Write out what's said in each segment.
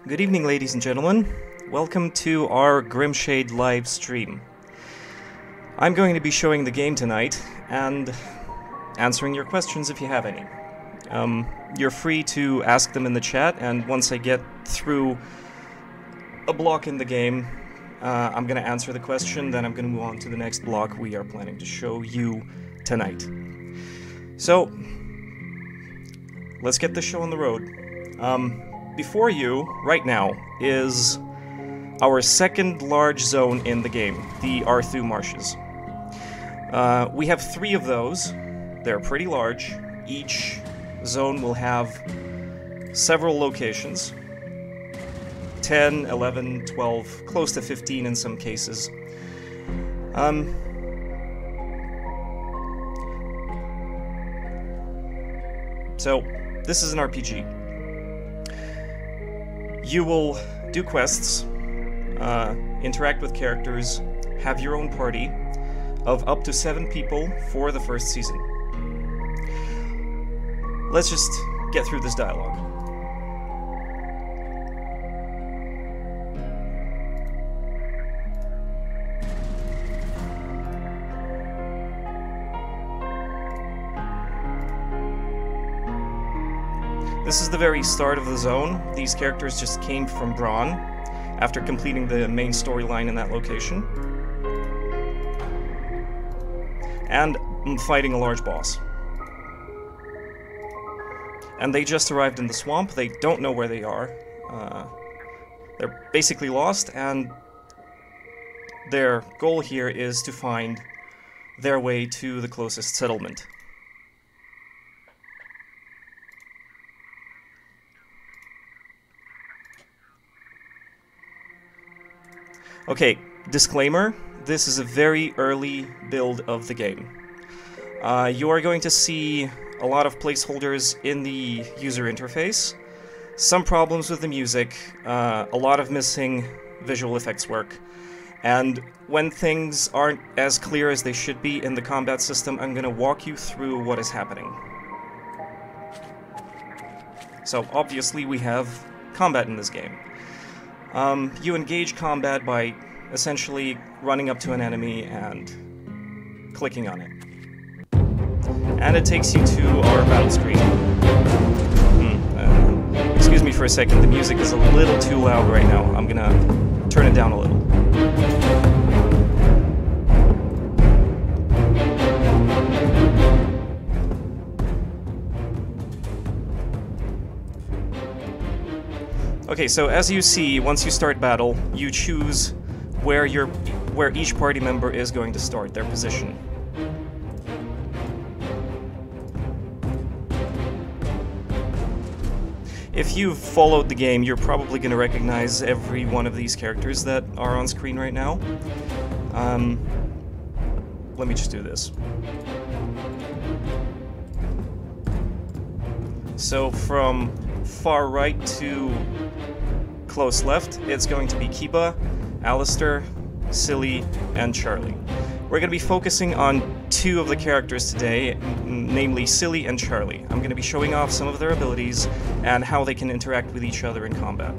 Good evening, ladies and gentlemen. Welcome to our Grimshade live stream. I'm going to be showing the game tonight and answering your questions if you have any. You're free to ask them in the chat, and once I get through a block in the game, I'm going to answer the question, then I'm going to move on to the next block we are planning to show you tonight. So, let's get the show on the road. Before you, right now, is our second large zone in the game, the Arthur Marshes. We have 3 of those. They're pretty large. Each zone will have several locations. 10, 11, 12, close to 15 in some cases. So, this is an RPG. You will do quests, interact with characters, have your own party of up to 7 people for the first season. Let's just get through this dialogue. This is the very start of the zone. These characters just came from Braun after completing the main storyline in that location. And fighting a large boss. And they just arrived in the swamp. They don't know where they are. They're basically lost, and their goal here is to find their way to the closest settlement. Okay, disclaimer, this is a very early build of the game. You are going to see a lot of placeholders in the user interface, some problems with the music, a lot of missing visual effects work, and when things aren't as clear as they should be in the combat system, I'm going to walk you through what is happening. So, obviously we have combat in this game. You engage combat by essentially running up to an enemy and clicking on it. And it takes you to our battle screen. Excuse me for a second, the music is a little too loud right now. I'm gonna turn it down a little. Okay, so as you see, once you start battle, you choose where each party member is going to start, their position. If you've followed the game, you're probably going to recognize every one of these characters that are on screen right now. Let me just do this. So from far right to close left, it's going to be Kiba, Alistair, Silly, and Charlie. We're going to be focusing on 2 of the characters today, namely Silly and Charlie. I'm going to be showing off some of their abilities and how they can interact with each other in combat.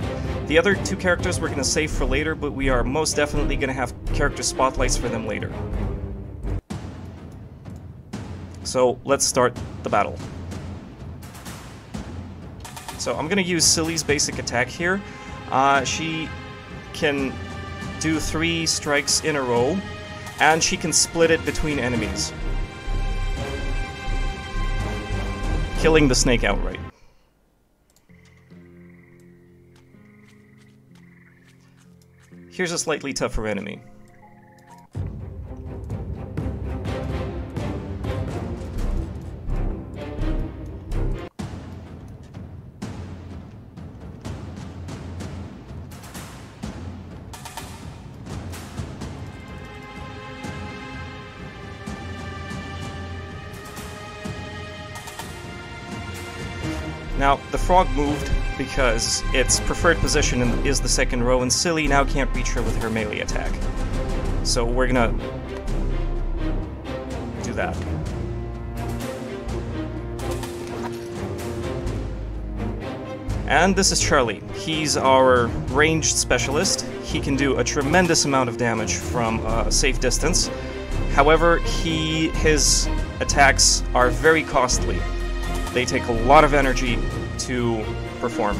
The other 2 characters we're going to save for later, but we are most definitely going to have character spotlights for them later. So let's start the battle. So I'm going to use Silly's basic attack here. She can do 3 strikes in a row, and she can split it between enemies, killing the snake outright. Here's a slightly tougher enemy. Now, the frog moved because its preferred position is the second row, and Silly now can't reach her with her melee attack. So we're gonna do that. And this is Charlie. He's our ranged specialist. He can do a tremendous amount of damage from a safe distance. However, his attacks are very costly. They take a lot of energy to perform.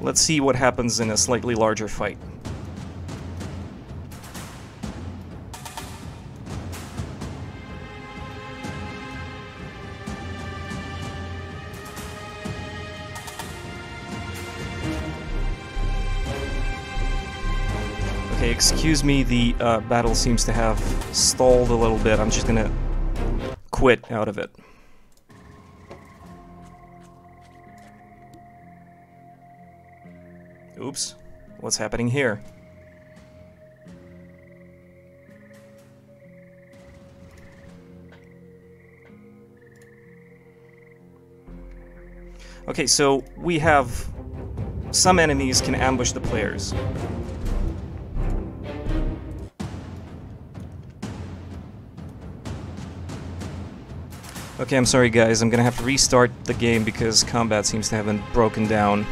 Let's see what happens in a slightly larger fight. Okay, excuse me, the battle seems to have stalled a little bit. I'm just gonna quit out of it. Oops, what's happening here? Okay, so we have some enemies can ambush the players. Okay, I'm sorry guys, I'm gonna have to restart the game because combat seems to have been broken down.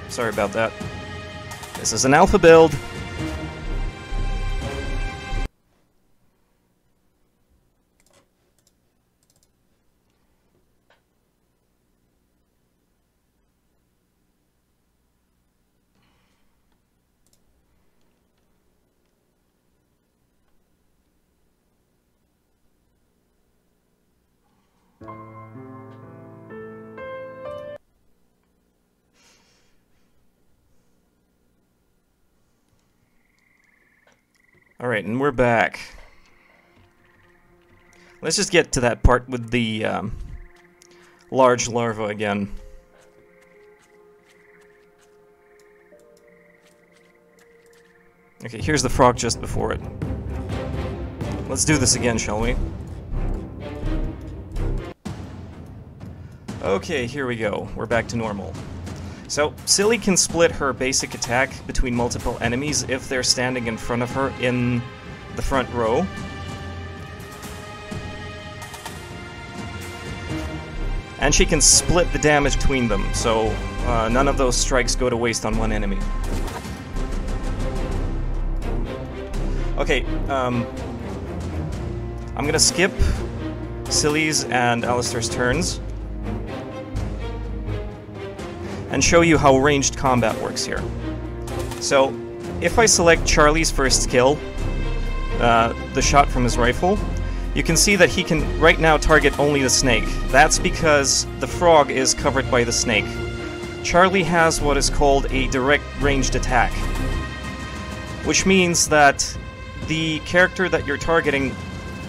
Sorry about that. This is an alpha build. Alright, and we're back. Let's just get to that part with the large larva again. Okay, here's the frog just before it. Let's do this again, shall we? Okay, here we go. We're back to normal. So, Silly can split her basic attack between multiple enemies if they're standing in front of her in the front row. And she can split the damage between them, so none of those strikes go to waste on one enemy. Okay, I'm gonna skip Silly's and Alistair's turns and show you how ranged combat works here. So, if I select Charlie's first skill, the shot from his rifle, you can see that he can right now target only the snake. That's because the frog is covered by the snake. Charlie has what is called a direct ranged attack, which means that the character that you're targeting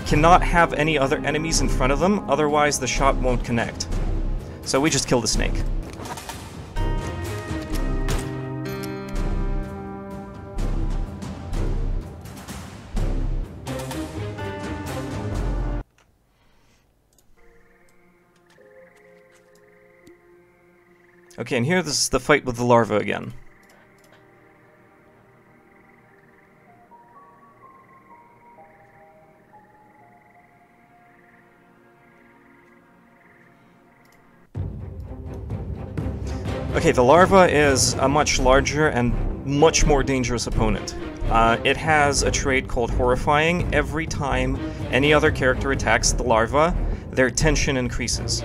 cannot have any other enemies in front of them, otherwise the shot won't connect. So we just kill the snake. Okay, and here this is the fight with the larva again. Okay, the larva is a much larger and much more dangerous opponent. It has a trait called Horrifying. Every time any other character attacks the larva, their tension increases.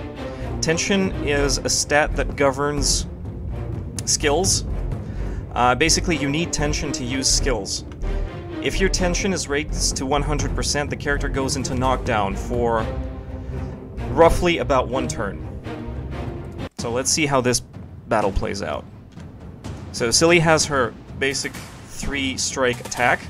Tension is a stat that governs skills. Basically, you need tension to use skills. If your tension is raised to 100%, the character goes into knockdown for roughly about 1 turn. So let's see how this battle plays out. So Silly has her basic 3-strike attack,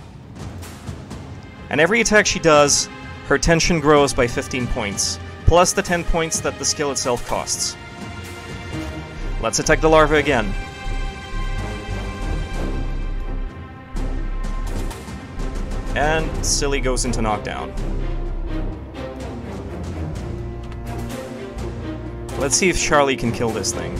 and every attack she does, her tension grows by 15 points. Plus the 10 points that the skill itself costs. Let's attack the larva again. And Silly goes into knockdown. Let's see if Charlie can kill this thing.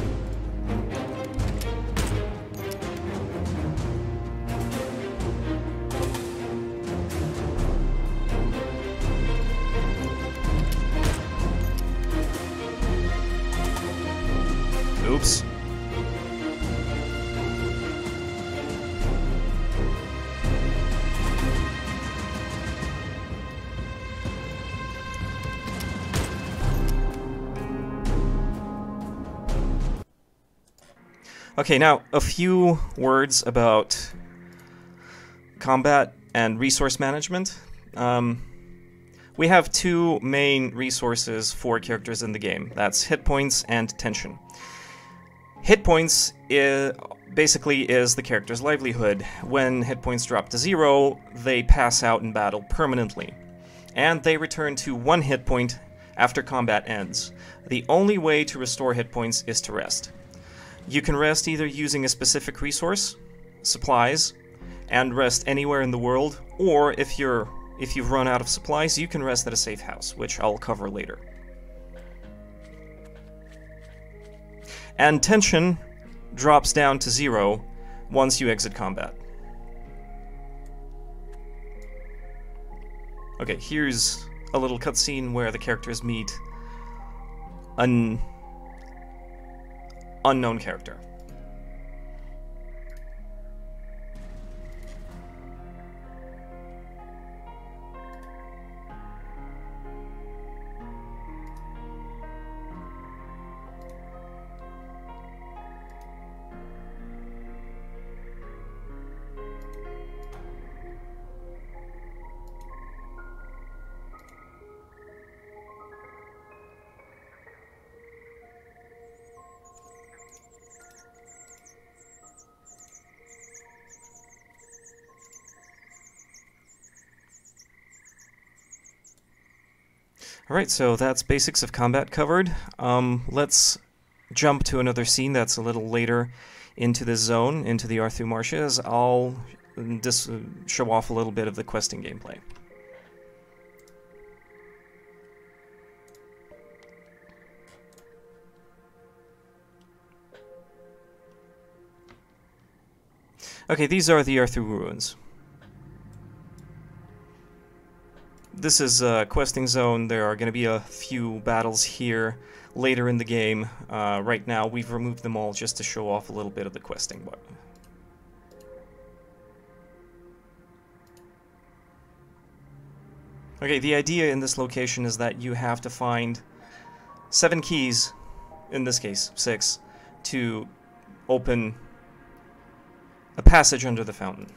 Okay, now a few words about combat and resource management. We have two main resources for characters in the game. That's hit points and tension. Hit points basically is the character's livelihood. When hit points drop to 0, they pass out in battle permanently. And they return to 1 hit point after combat ends. The only way to restore hit points is to rest. You can rest either using a specific resource, supplies, and rest anywhere in the world, or if you've run out of supplies, you can rest at a safe house, which I'll cover later. And tension drops down to 0 once you exit combat. Okay, here's a little cutscene where the characters meet an unknown character. Alright, so that's basics of combat covered. Let's jump to another scene that's a little later into this zone, into the Arthur Marshes. I'll just show off a little bit of the questing gameplay. Okay, these are the Arthur ruins. This is a questing zone. There are going to be a few battles here later in the game. Right now, we've removed them all just to show off a little bit of the questing. Okay, the idea in this location is that you have to find 7 keys, in this case 6, to open a passage under the fountain.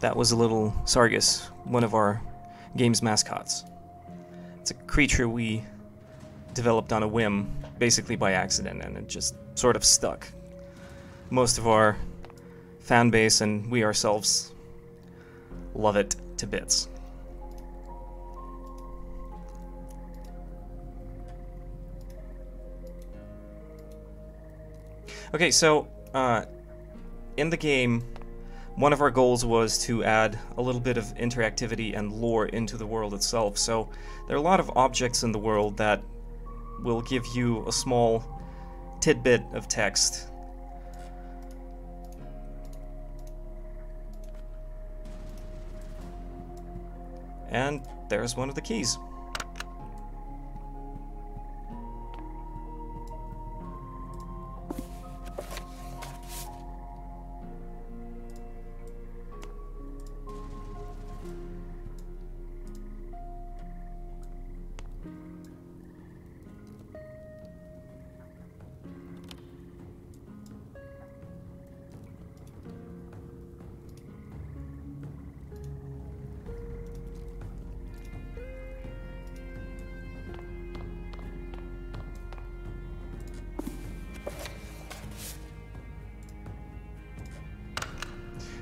That was a little Sargus, one of our game's mascots. It's a creature we developed on a whim, basically by accident, and it just sort of stuck. Most of our fan base and we ourselves love it to bits. Okay, so in the game, one of our goals was to add a little bit of interactivity and lore into the world itself. So there are a lot of objects in the world that will give you a small tidbit of text. And there's one of the keys.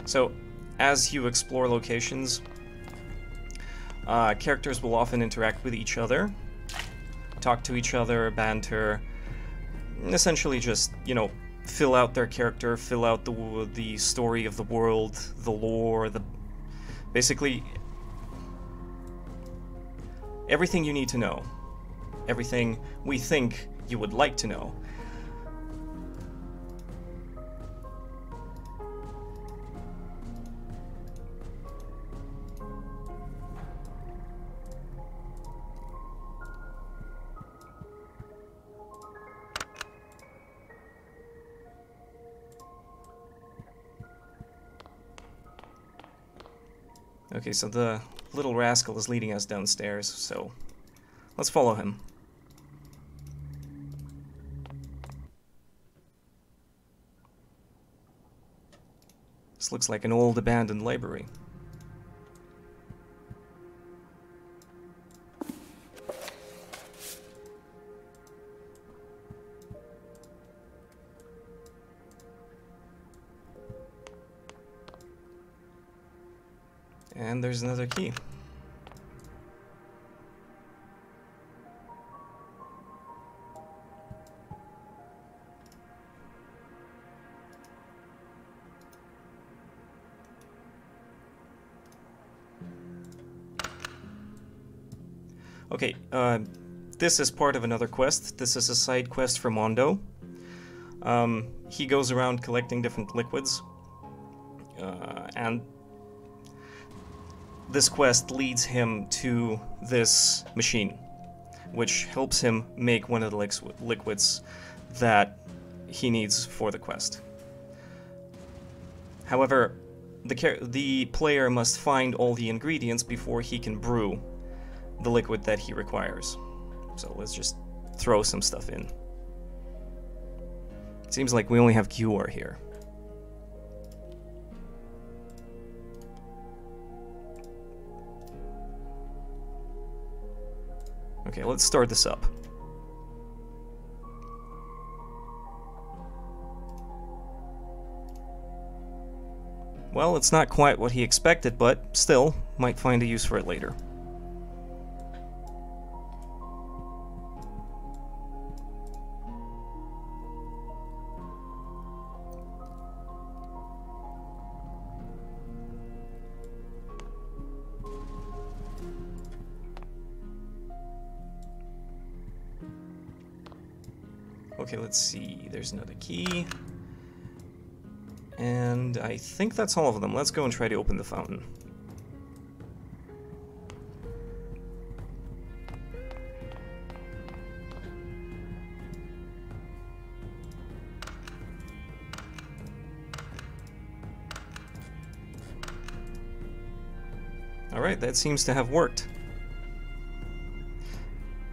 So, as you explore locations, characters will often interact with each other, talk to each other, banter, essentially just, you know, fill out their character, fill out the story of the world, the lore, basically everything you need to know, everything we think you would like to know. Okay, so the little rascal is leading us downstairs, so let's follow him. This looks like an old abandoned library. And there's another key. Okay, this is part of another quest. This is a side quest for Mondo. He goes around collecting different liquids, and this quest leads him to this machine, which helps him make one of the liquids that he needs for the quest. However, the player must find all the ingredients before he can brew the liquid that he requires. So let's just throw some stuff in. It seems like we only have Cure here. Okay, let's start this up. Well, it's not quite what he expected, but still, might find a use for it later. Okay, let's see. There's another key. And I think that's all of them. Let's go and try to open the fountain. Alright, that seems to have worked.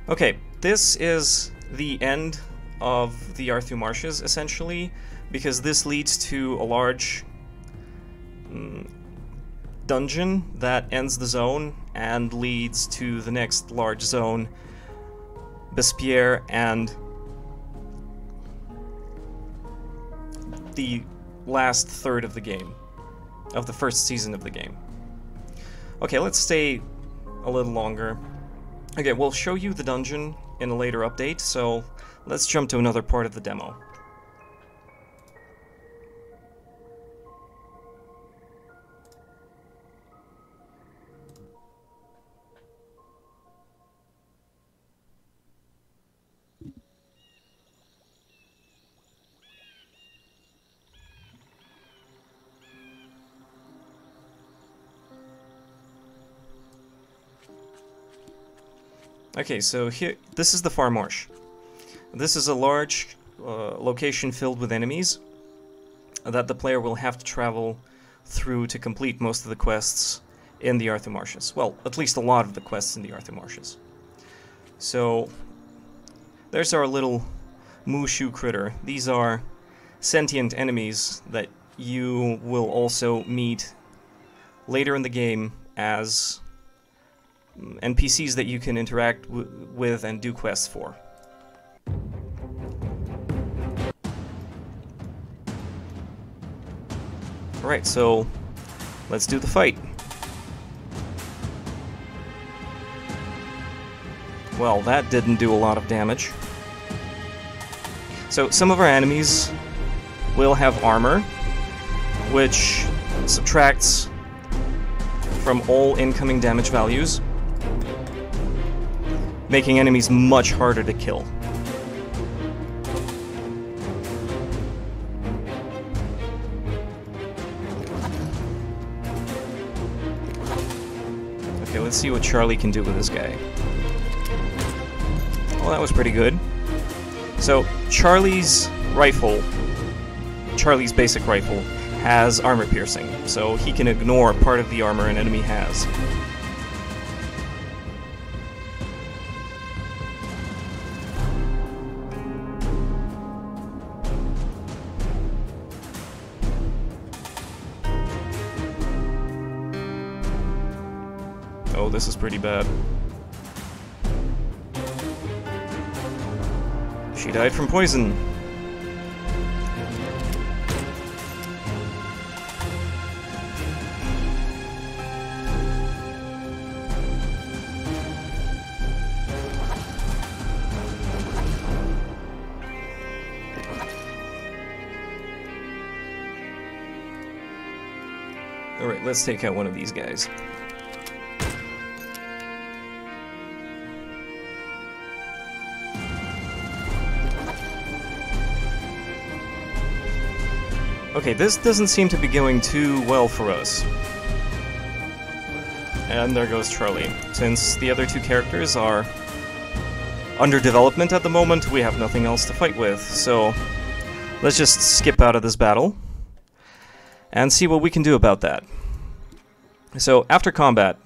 Okay, this is the end of the Arthur Marshes, essentially, because this leads to a large dungeon that ends the zone and leads to the next large zone, Bespierre, and the last third of the game, of the first season of the game. Okay, let's stay a little longer. Okay, we'll show you the dungeon in a later update, so let's jump to another part of the demo. Okay, so here, this is the Far Marsh. This is a large location filled with enemies that the player will have to travel through to complete most of the quests in the Arthur Marshes. Well, at least a lot of the quests in the Arthur Marshes. So, there's our little Mushu critter. These are sentient enemies that you will also meet later in the game as NPCs that you can interact with and do quests for. Alright, so let's do the fight. Well, that didn't do a lot of damage. So some of our enemies will have armor, which subtracts from all incoming damage values, making enemies much harder to kill. Okay, let's see what Charlie can do with this guy. Well, that was pretty good. So, Charlie's basic rifle, has armor piercing, so he can ignore part of the armor an enemy has. Oh, this is pretty bad. She died from poison. Alright, let's take out one of these guys. Okay, this doesn't seem to be going too well for us. And there goes Charlie. Since the other two characters are under development at the moment, we have nothing else to fight with, so let's just skip out of this battle and see what we can do about that. So, after combat,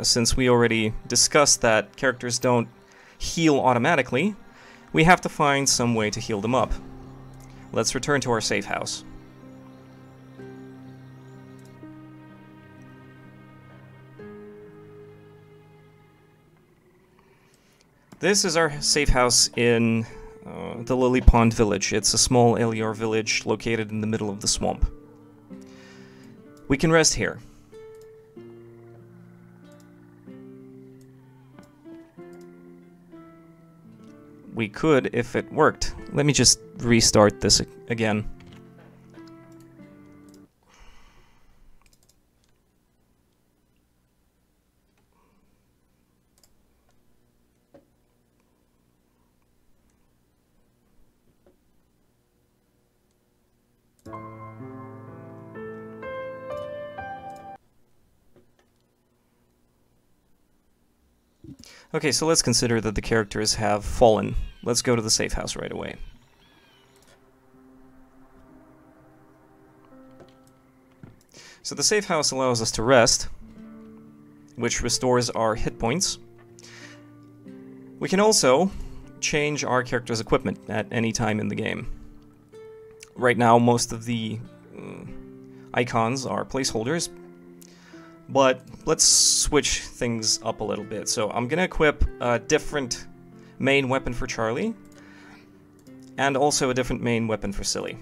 since we already discussed that characters don't heal automatically, we have to find some way to heal them up. Let's return to our safe house. This is our safe house in the Lily Pond village. It's a small Elior village located in the middle of the swamp. We can rest here. We could if it worked. Let me just restart this again. Okay, so let's consider that the characters have fallen. Let's go to the safe house right away. So the safe house allows us to rest, which restores our hit points. We can also change our character's equipment at any time in the game. Right now, most of the icons are placeholders, but let's switch things up a little bit. So I'm gonna equip a different main weapon for Charlie, and also a different main weapon for Silly.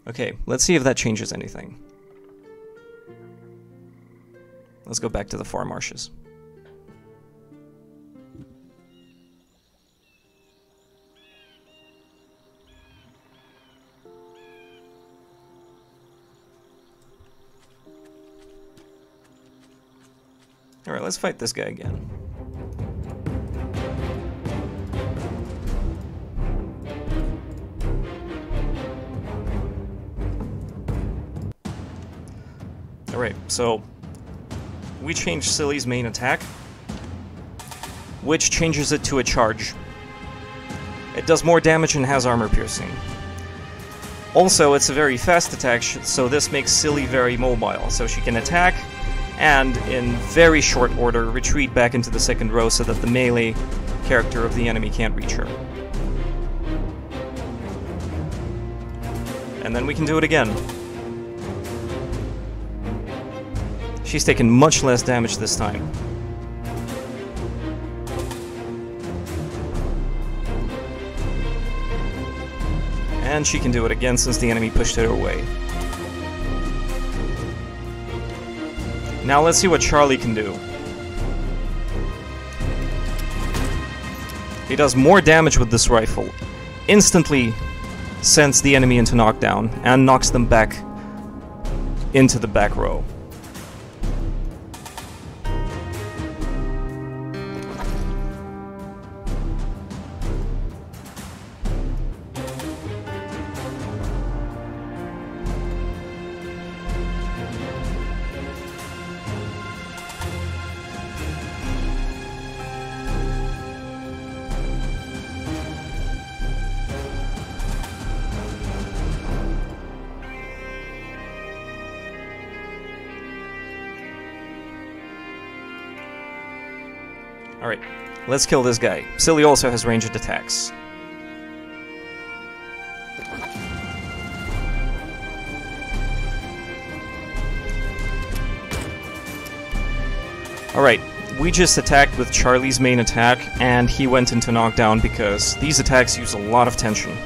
Okay, let's see if that changes anything. Let's go back to the Arthur Marshes. Alright, let's fight this guy again. Alright, so we changed Silly's main attack, which changes it to a charge. It does more damage and has armor piercing. Also, it's a very fast attack, so this makes Silly very mobile, so she can attack and, in very short order, retreat back into the second row so that the melee character of the enemy can't reach her. And then we can do it again. She's taken much less damage this time. And she can do it again since the enemy pushed it away. Now let's see what Charlie can do. He does more damage with this rifle. Instantly sends the enemy into knockdown and knocks them back into the back row. Alright, let's kill this guy. Silly also has ranged attacks. Alright, we just attacked with Charlie's main attack, and he went into knockdown because these attacks use a lot of tension.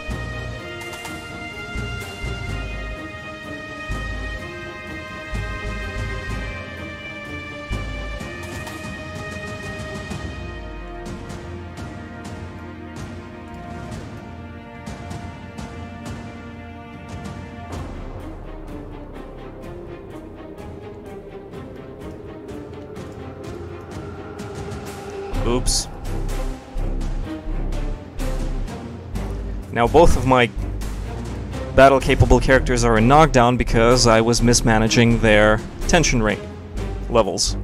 Oops. Now both of my battle-capable characters are in knockdown because I was mismanaging their tension rate levels.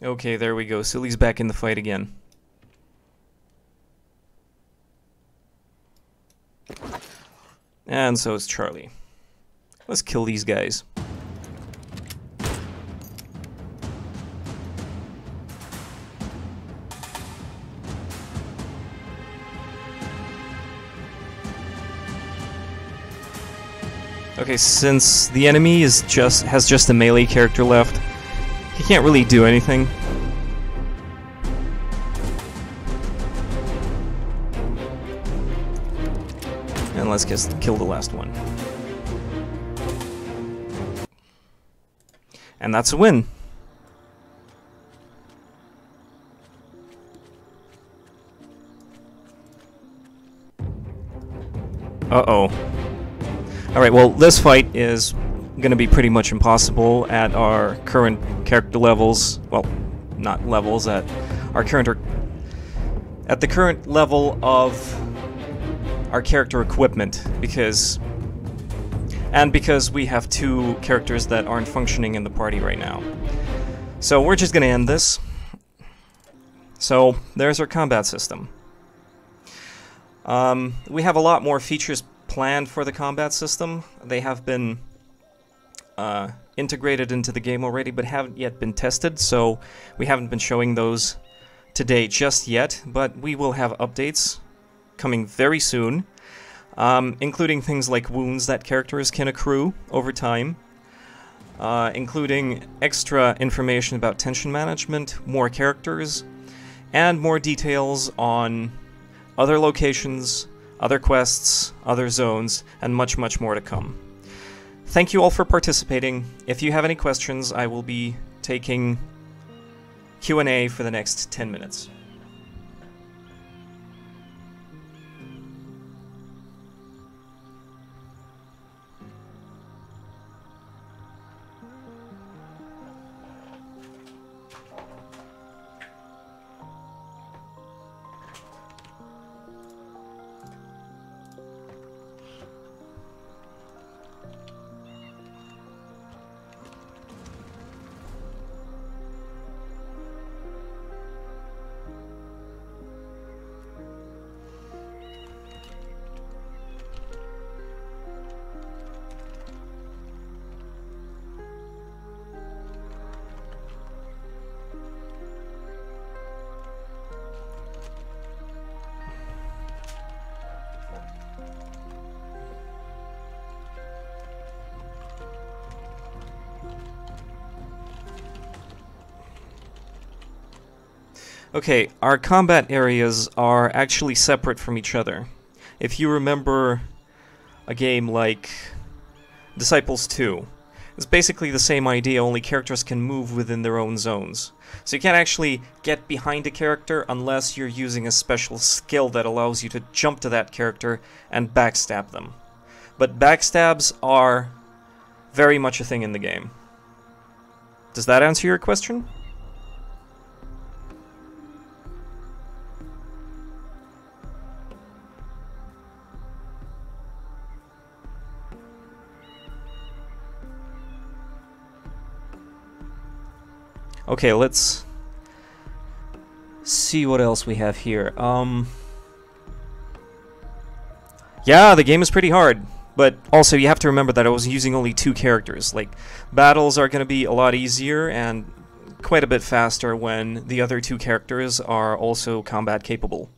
Okay, there we go. Silly's back in the fight again. And so is Charlie. Let's kill these guys. Okay, since the enemy has just a melee character left, he can't really do anything. And let's just kill the last one. And that's a win. Uh-oh. Alright, well, this fight is going to be pretty much impossible at our current character levels. Well, not levels, at our current at the current level of our character equipment, because we have two characters that aren't functioning in the party right now. So we're just going to end this. So there's our combat system. We have a lot more features planned for the combat system. They have been integrated into the game already, but haven't yet been tested, so we haven't been showing those today just yet, but we will have updates coming very soon, including things like wounds that characters can accrue over time, including extra information about tension management, more characters, and more details on other locations, other quests, other zones, and much, much more to come. Thank you all for participating. If you have any questions, I will be taking Q&A for the next 10 minutes. Okay, our combat areas are actually separate from each other. If you remember a game like Disciples 2, it's basically the same idea, only characters can move within their own zones. So you can't actually get behind a character unless you're using a special skill that allows you to jump to that character and backstab them. But backstabs are very much a thing in the game. Does that answer your question? Okay, let's see what else we have here. Yeah, the game is pretty hard, but also you have to remember that I was using only 2 characters. Like, battles are going to be a lot easier and quite a bit faster when the other 2 characters are also combat capable.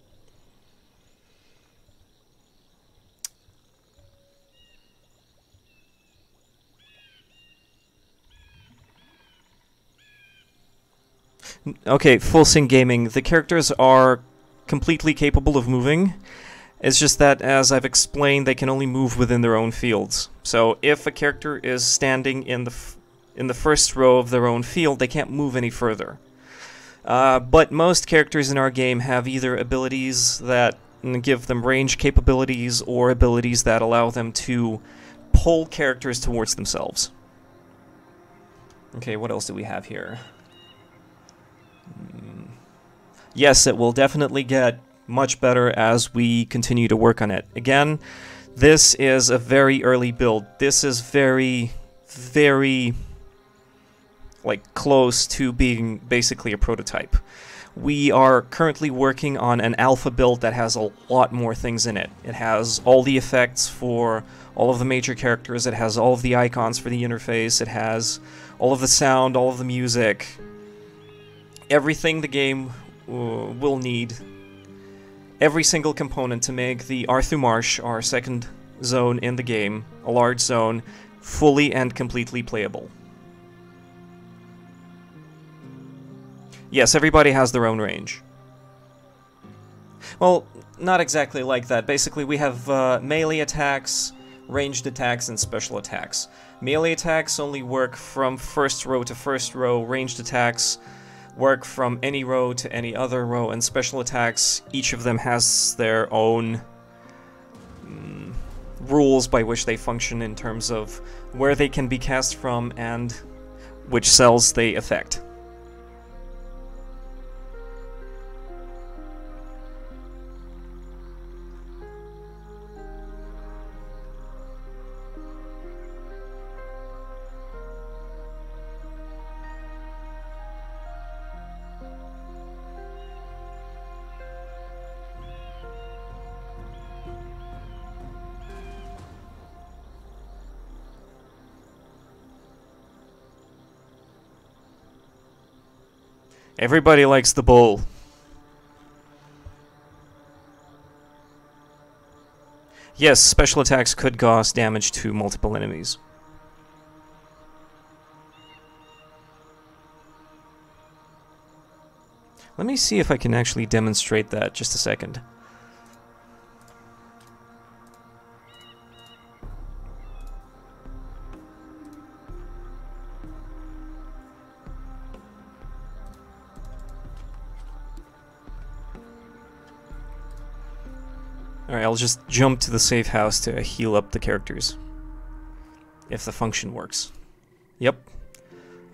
Okay, full sync gaming. The characters are completely capable of moving. It's just that, as I've explained, they can only move within their own fields. So if a character is standing in the first row of their own field, they can't move any further. But most characters in our game have either abilities that give them range capabilities or abilities that allow them to pull characters towards themselves. Okay, what else do we have here? Yes, it will definitely get much better as we continue to work on it. Again, this is a very early build. This is very, very, like, close to being basically a prototype. We are currently working on an alpha build that has a lot more things in it. It has all the effects for all of the major characters, it has all of the icons for the interface, it has all of the sound, all of the music, everything the game will need. Every single component to make the Arthur Marsh, our second zone in the game, a large zone, fully and completely playable. Yes, everybody has their own range. Well, not exactly like that. Basically, we have melee attacks, ranged attacks, and special attacks. Melee attacks only work from first row to first row. Ranged attacks work from any row to any other row, and special attacks, each of them has their own rules by which they function in terms of where they can be cast from and which cells they affect. Everybody likes the bull. Yes, special attacks could cause damage to multiple enemies. Let me see if I can actually demonstrate that. Just a second. Alright, I'll just jump to the safe house to heal up the characters. If the function works. Yep.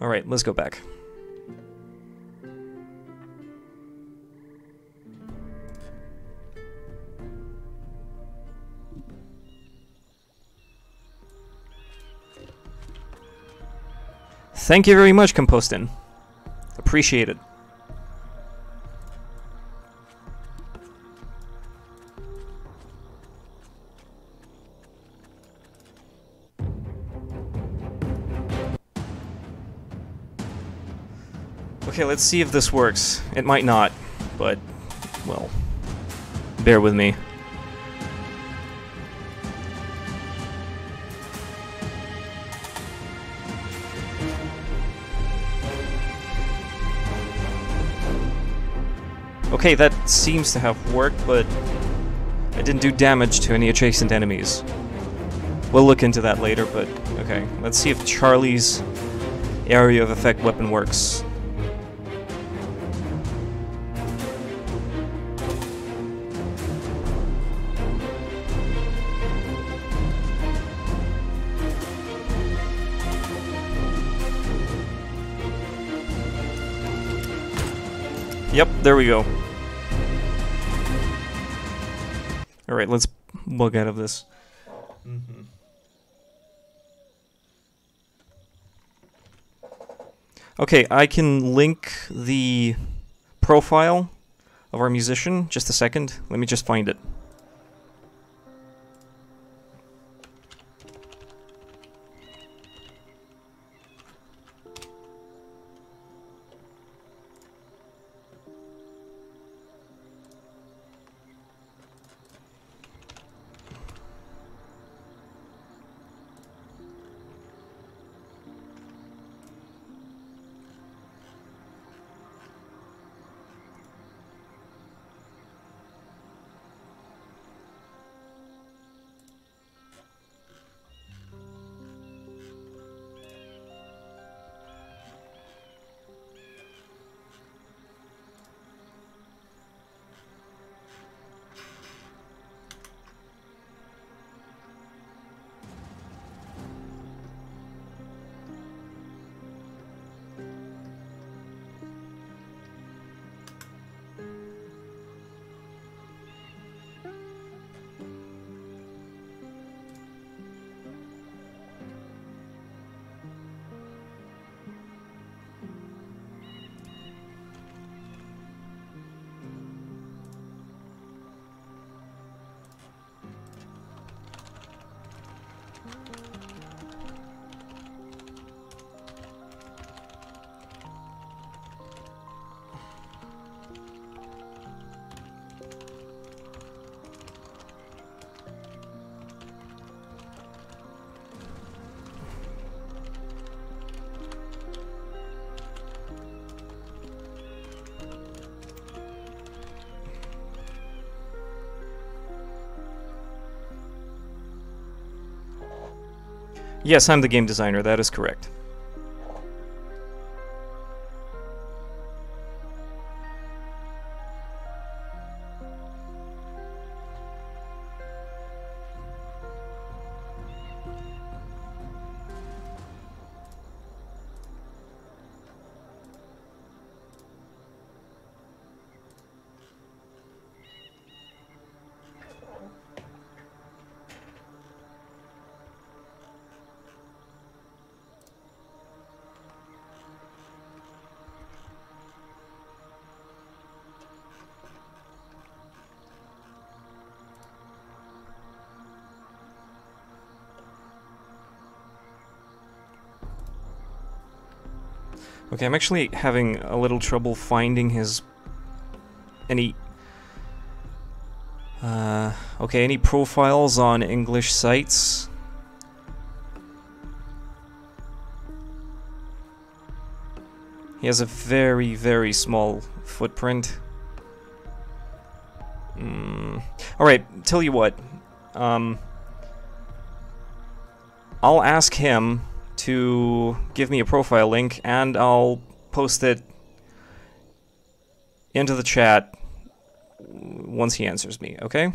Alright, let's go back. Thank you very much, Compostin. Appreciate it. Okay, let's see if this works. It might not, but, well, bear with me. Okay, that seems to have worked, but I didn't do damage to any adjacent enemies. We'll look into that later, but okay. Let's see if Charlie's area of effect weapon works. Yep, there we go. Alright, let's bug out of this. Okay, I can link the profile of our musician. Just a second. Let me just find it. Yes, I'm the game designer, that is correct. Okay, I'm actually having a little trouble finding his... any profiles on English sites. He has a very, very small footprint. Alright, tell you what. I'll ask him to give me a profile link, and I'll post it into the chat once he answers me, okay?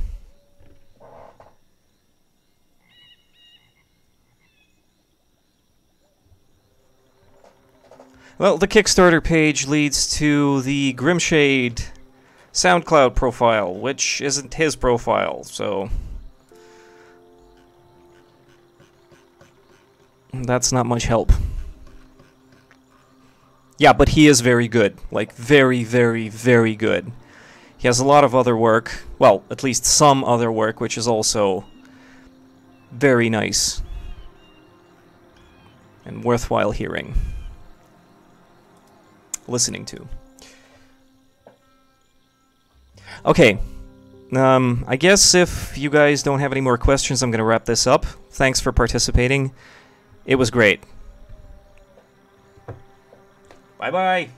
Well, the Kickstarter page leads to the Grimshade SoundCloud profile, which isn't his profile, so... that's not much help. Yeah, but he is very good. Like, very, very, very good. He has a lot of other work. Well, at least some other work, which is also very nice. And worthwhile hearing. Listening to. Okay. I guess if you guys don't have any more questions, I'm going to wrap this up. Thanks for participating. It was great. Bye-bye.